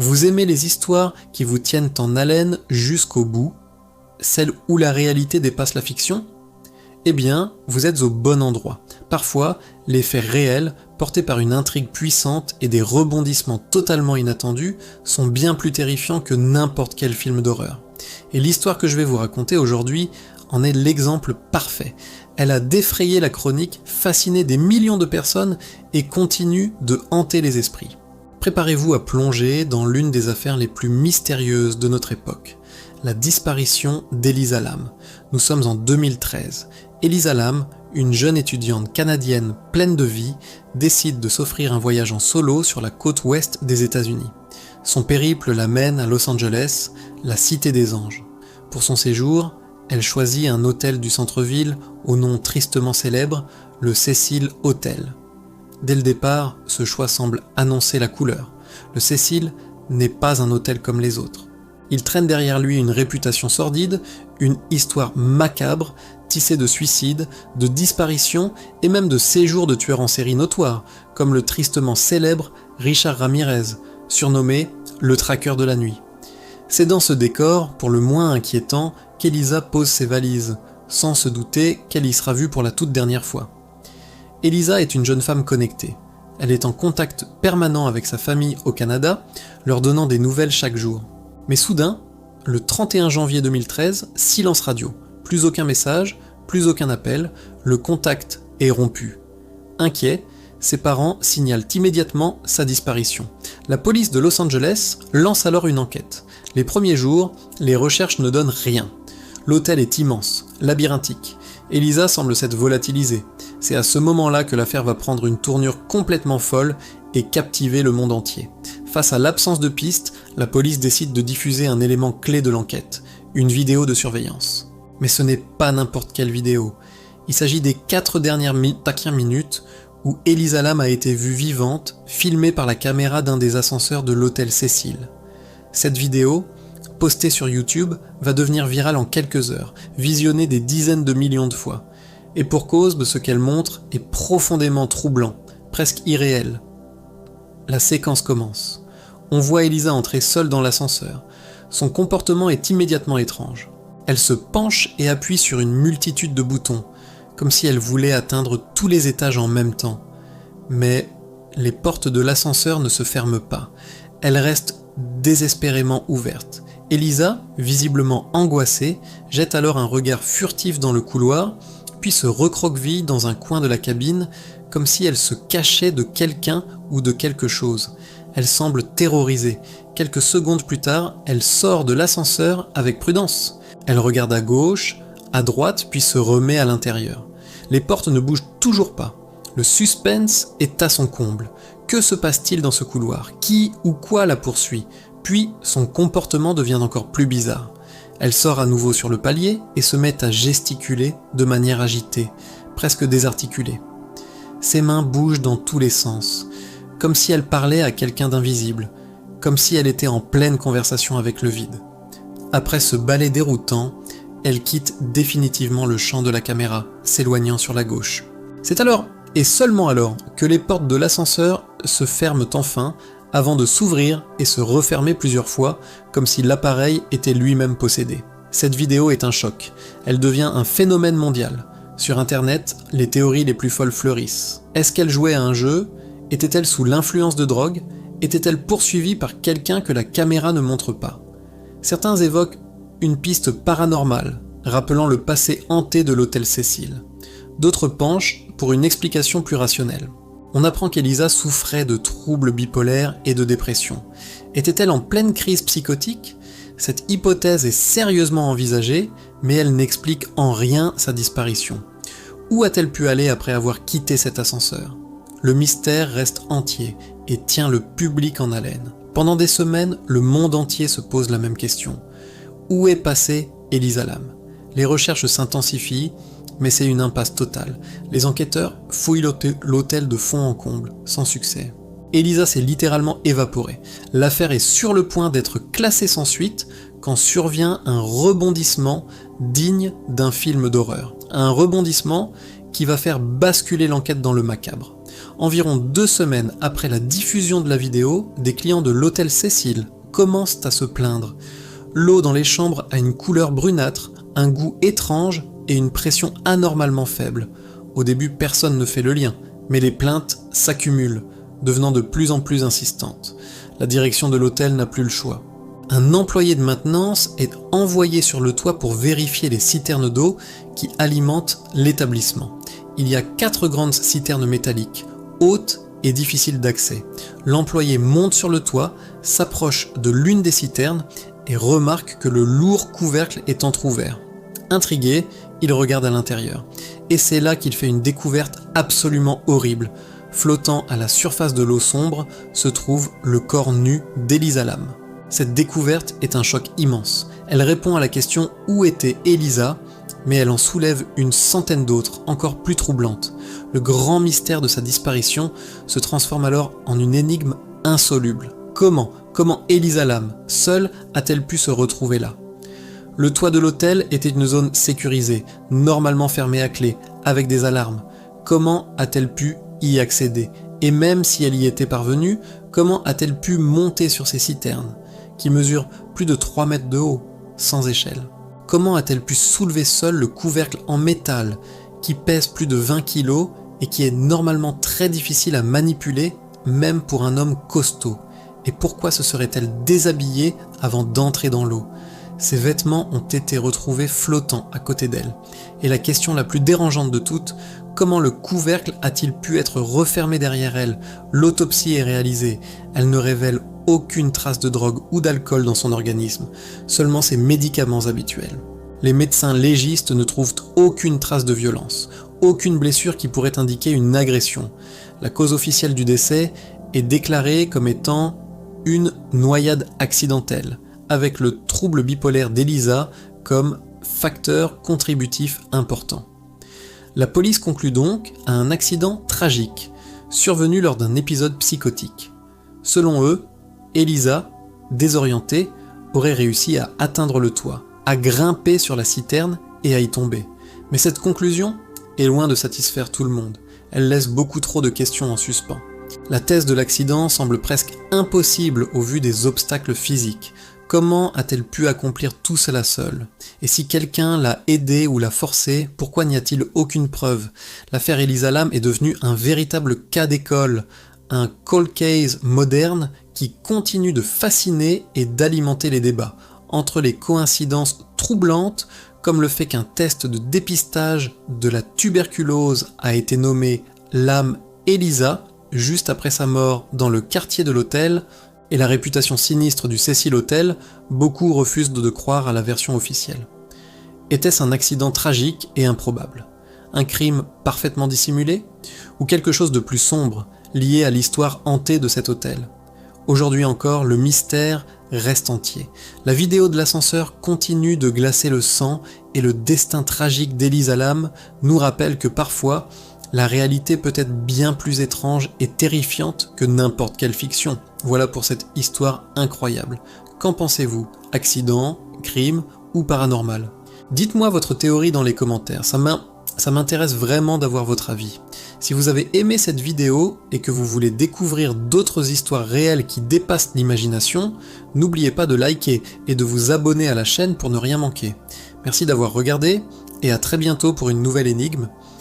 Vous aimez les histoires qui vous tiennent en haleine jusqu'au bout, celles où la réalité dépasse la fiction ? Eh bien, vous êtes au bon endroit. Parfois, les faits réels, portés par une intrigue puissante et des rebondissements totalement inattendus, sont bien plus terrifiants que n'importe quel film d'horreur. Et l'histoire que je vais vous raconter aujourd'hui en est l'exemple parfait. Elle a défrayé la chronique, fasciné des millions de personnes et continue de hanter les esprits. Préparez-vous à plonger dans l'une des affaires les plus mystérieuses de notre époque, la disparition d'Elisa Lam. Nous sommes en 2013. Elisa Lam, une jeune étudiante canadienne pleine de vie, décide de s'offrir un voyage en solo sur la côte ouest des États-Unis. Son périple la mène à Los Angeles, la cité des anges. Pour son séjour, elle choisit un hôtel du centre-ville au nom tristement célèbre, le Cecil Hotel. Dès le départ, ce choix semble annoncer la couleur. Le Cecil n'est pas un hôtel comme les autres. Il traîne derrière lui une réputation sordide, une histoire macabre, tissée de suicides, de disparitions et même de séjours de tueurs en série notoires, comme le tristement célèbre Richard Ramirez, surnommé le traqueur de la nuit. C'est dans ce décor, pour le moins inquiétant, qu'Elisa pose ses valises, sans se douter qu'elle y sera vue pour la toute dernière fois. Elisa est une jeune femme connectée. Elle est en contact permanent avec sa famille au Canada, leur donnant des nouvelles chaque jour. Mais soudain, le 31 janvier 2013, silence radio. Plus aucun message, plus aucun appel, le contact est rompu. Inquiets, ses parents signalent immédiatement sa disparition. La police de Los Angeles lance alors une enquête. Les premiers jours, les recherches ne donnent rien. L'hôtel est immense, labyrinthique. Elisa semble s'être volatilisée. C'est à ce moment-là que l'affaire va prendre une tournure complètement folle et captiver le monde entier. Face à l'absence de pistes, la police décide de diffuser un élément clé de l'enquête, une vidéo de surveillance. Mais ce n'est pas n'importe quelle vidéo. Il s'agit des 4 dernières minutes où Elisa Lam a été vue vivante, filmée par la caméra d'un des ascenseurs de l'hôtel Cecil. Cette vidéo, postée sur YouTube, va devenir virale en quelques heures, visionnée des dizaines de millions de fois. Et pour cause de ce qu'elle montre est profondément troublant, presque irréel. La séquence commence. On voit Elisa entrer seule dans l'ascenseur. Son comportement est immédiatement étrange. Elle se penche et appuie sur une multitude de boutons, comme si elle voulait atteindre tous les étages en même temps. Mais les portes de l'ascenseur ne se ferment pas. Elles restent désespérément ouvertes. Elisa, visiblement angoissée, jette alors un regard furtif dans le couloir, puis se recroqueville dans un coin de la cabine, comme si elle se cachait de quelqu'un ou de quelque chose. Elle semble terrorisée. Quelques secondes plus tard, elle sort de l'ascenseur avec prudence. Elle regarde à gauche, à droite, puis se remet à l'intérieur. Les portes ne bougent toujours pas. Le suspense est à son comble. Que se passe-t-il dans ce couloir ? Qui ou quoi la poursuit ? Puis, son comportement devient encore plus bizarre. Elle sort à nouveau sur le palier et se met à gesticuler de manière agitée, presque désarticulée. Ses mains bougent dans tous les sens, comme si elle parlait à quelqu'un d'invisible, comme si elle était en pleine conversation avec le vide. Après ce balai déroutant, elle quitte définitivement le champ de la caméra, s'éloignant sur la gauche. C'est alors, et seulement alors, que les portes de l'ascenseur se ferment enfin, avant de s'ouvrir et se refermer plusieurs fois, comme si l'appareil était lui-même possédé. Cette vidéo est un choc. Elle devient un phénomène mondial. Sur internet, les théories les plus folles fleurissent. Est-ce qu'elle jouait à un jeu ? Était-elle sous l'influence de drogue ? Était-elle poursuivie par quelqu'un que la caméra ne montre pas ? Certains évoquent une piste paranormale, rappelant le passé hanté de l'hôtel Cecil. D'autres penchent pour une explication plus rationnelle. On apprend qu'Elisa souffrait de troubles bipolaires et de dépression. Était-elle en pleine crise psychotique ? Cette hypothèse est sérieusement envisagée, mais elle n'explique en rien sa disparition. Où a-t-elle pu aller après avoir quitté cet ascenseur ? Le mystère reste entier et tient le public en haleine. Pendant des semaines, le monde entier se pose la même question. Où est passée Elisa Lam ? Les recherches s'intensifient, mais c'est une impasse totale. Les enquêteurs fouillent l'hôtel de fond en comble, sans succès. Elisa s'est littéralement évaporée. L'affaire est sur le point d'être classée sans suite quand survient un rebondissement digne d'un film d'horreur. Un rebondissement qui va faire basculer l'enquête dans le macabre. Environ 2 semaines après la diffusion de la vidéo, des clients de l'hôtel Cecil commencent à se plaindre. L'eau dans les chambres a une couleur brunâtre, un goût étrange et une pression anormalement faible. Au début, personne ne fait le lien, mais les plaintes s'accumulent, devenant de plus en plus insistantes. La direction de l'hôtel n'a plus le choix. Un employé de maintenance est envoyé sur le toit pour vérifier les citernes d'eau qui alimentent l'établissement. Il y a 4 grandes citernes métalliques, hautes et difficiles d'accès. L'employé monte sur le toit, s'approche de l'une des citernes et remarque que le lourd couvercle est entrouvert. Intrigué, il regarde à l'intérieur. Et c'est là qu'il fait une découverte absolument horrible. Flottant à la surface de l'eau sombre se trouve le corps nu d'Elisa Lam. Cette découverte est un choc immense. Elle répond à la question « Où était Elisa ?», mais elle en soulève une centaine d'autres, encore plus troublantes. Le grand mystère de sa disparition se transforme alors en une énigme insoluble. Comment Elisa Lam, seule, a-t-elle pu se retrouver là ? Le toit de l'hôtel était une zone sécurisée, normalement fermée à clé, avec des alarmes. Comment a-t-elle pu y accéder ? Et même si elle y était parvenue, comment a-t-elle pu monter sur ces citernes, qui mesurent plus de 3 mètres de haut, sans échelle ? Comment a-t-elle pu soulever seule le couvercle en métal, qui pèse plus de 20 kg et qui est normalement très difficile à manipuler, même pour un homme costaud ? Et pourquoi se serait-elle déshabillée avant d'entrer dans l'eau ? Ses vêtements ont été retrouvés flottants à côté d'elle. Et la question la plus dérangeante de toutes, comment le couvercle a-t-il pu être refermé derrière elle ? L'autopsie est réalisée. Elle ne révèle aucune trace de drogue ou d'alcool dans son organisme, seulement ses médicaments habituels. Les médecins légistes ne trouvent aucune trace de violence, aucune blessure qui pourrait indiquer une agression. La cause officielle du décès est déclarée comme étant une noyade accidentelle, avec le trouble bipolaire d'Elisa comme facteur contributif important. La police conclut donc à un accident tragique, survenu lors d'un épisode psychotique. Selon eux, Elisa, désorientée, aurait réussi à atteindre le toit, à grimper sur la citerne et à y tomber. Mais cette conclusion est loin de satisfaire tout le monde. Elle laisse beaucoup trop de questions en suspens. La thèse de l'accident semble presque impossible au vu des obstacles physiques. Comment a-t-elle pu accomplir tout cela seule ? Et si quelqu'un l'a aidée ou l'a forcée, pourquoi n'y a-t-il aucune preuve ? L'affaire Elisa Lam est devenue un véritable cas d'école, un cold case moderne qui continue de fasciner et d'alimenter les débats, entre les coïncidences troublantes comme le fait qu'un test de dépistage de la tuberculose a été nommé Lam Elisa juste après sa mort dans le quartier de l'hôtel, et la réputation sinistre du Cecil Hotel, beaucoup refusent de croire à la version officielle. Était-ce un accident tragique et improbable ? Un crime parfaitement dissimulé ? Ou quelque chose de plus sombre, lié à l'histoire hantée de cet hôtel ? Aujourd'hui encore, le mystère reste entier. La vidéo de l'ascenseur continue de glacer le sang et le destin tragique d'Elisa Lam nous rappelle que parfois, la réalité peut être bien plus étrange et terrifiante que n'importe quelle fiction. Voilà pour cette histoire incroyable. Qu'en pensez-vous ? Accident, crime ou paranormal ? Dites-moi votre théorie dans les commentaires, ça m'intéresse vraiment d'avoir votre avis. Si vous avez aimé cette vidéo et que vous voulez découvrir d'autres histoires réelles qui dépassent l'imagination, n'oubliez pas de liker et de vous abonner à la chaîne pour ne rien manquer. Merci d'avoir regardé et à très bientôt pour une nouvelle énigme